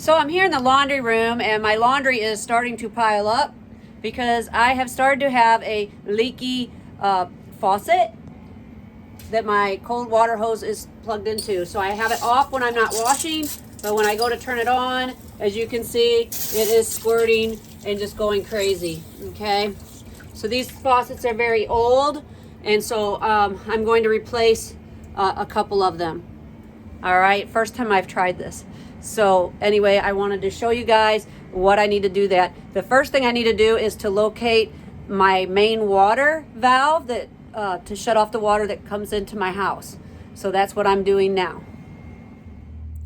So I'm here in the laundry room and my laundry is starting to pile up because I have started to have a leaky faucet that my cold water hose is plugged into. So I have it off when I'm not washing, but when I go to turn it on, as you can see, it is squirting and just going crazy, okay? So these faucets are very old, and so I'm going to replace a couple of them. All right, first time I've tried this. So anyway, I wanted to show you guys what I need to do that. The first thing I need to do is to locate my main water valve that to shut off the water that comes into my house. So that's what I'm doing now.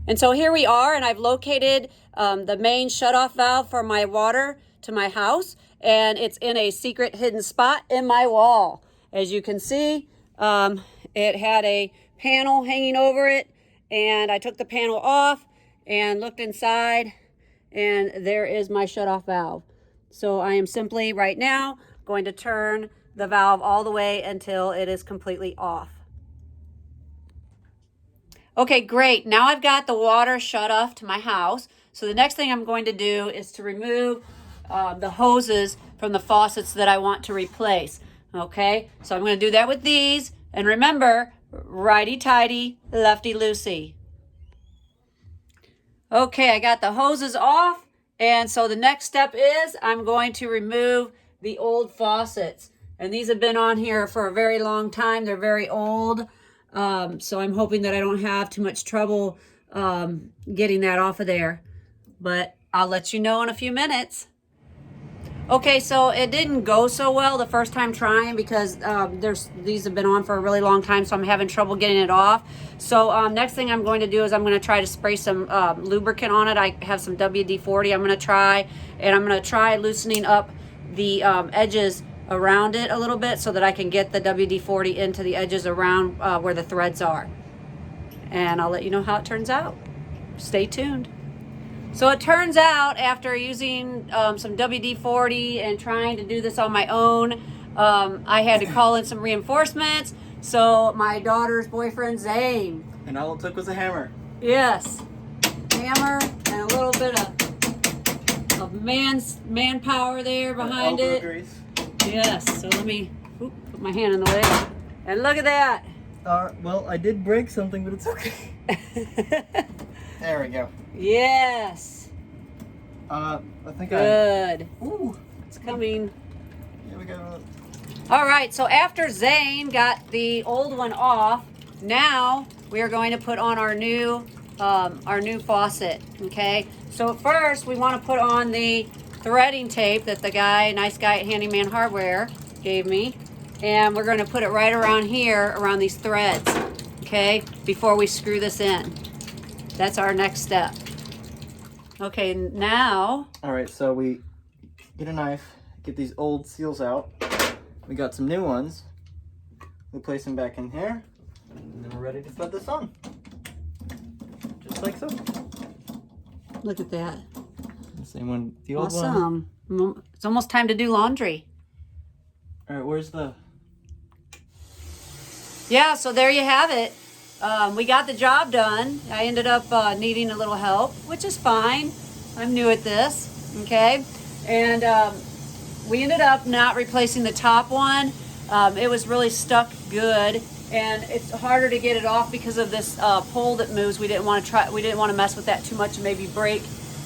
And so here we are, and I've located the main shutoff valve for my water to my house, and it's in a secret hidden spot in my wall. As you can see, it had a panel hanging over it, and I took the panel off and looked inside, and there is my shutoff valve. So I am simply right now going to turn the valve all the way until it is completely off. Okay, great. Now I've got the water shut off to my house. So the next thing I'm going to do is to remove the hoses from the faucets that I want to replace. Okay, so I'm going to do that with these. And remember, righty-tighty, lefty-loosey. Okay, I got the hoses off, and so the next step is I'm going to remove the old faucets. And these have been on here for a very long time. They're very old, so I'm hoping that I don't have too much trouble getting that off of there. But I'll let you know in a few minutes. Okay, so it didn't go so well the first time trying because these have been on for a really long time, so I'm having trouble getting it off. So next thing I'm going to do is I'm going to try to spray some lubricant on it. I have some WD-40 I'm going to try, and I'm going to try loosening up the edges around it a little bit so that I can get the WD-40 into the edges around where the threads are. And I'll let you know how it turns out. Stay tuned. So it turns out, after using some WD-40 and trying to do this on my own, I had to call in some reinforcements. So my daughter's boyfriend, Zane. And all it took was a hammer. Yes. Hammer and a little bit of manpower there behind it. Grease. Yes. So let me put my hand in the way. And look at that. Well, I did break something, but it's okay. There we go. Yes. I think Good. Ooh. It's coming. Here we go. All right, so after Zane got the old one off, now we are going to put on our new faucet, okay? So first we want to put on the threading tape that the nice guy at Handyman Hardware gave me, and we're going to put it right around here, around these threads, okay, before we screw this in. That's our next step. Okay, now. All right, so we get a knife, get these old seals out. We got some new ones. We place them back in here, and then we're ready to thread this on. Just like so. Look at that. The same one, the old one. Awesome. It's almost time to do laundry. All right, where's the... Yeah, so there you have it. We got the job done. I ended up needing a little help, which is fine. I'm new at this, okay? And we ended up not replacing the top one. It was really stuck good, and it's harder to get it off because of this pole that moves. We didn't want to mess with that too much and maybe break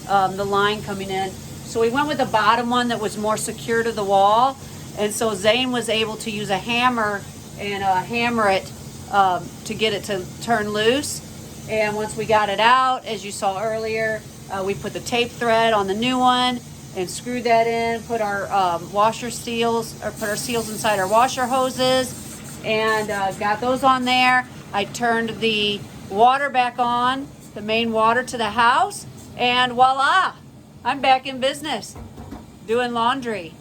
the line coming in. So we went with the bottom one that was more secure to the wall. And so Zane was able to use a hammer and hammer it to get it to turn loose. And once we got it out, as you saw earlier, we put the tape thread on the new one and screwed that in, put our washer seals, or put our seals inside our washer hoses, and got those on there. I turned the water back on, the main water to the house, and voila, I'm back in business doing laundry.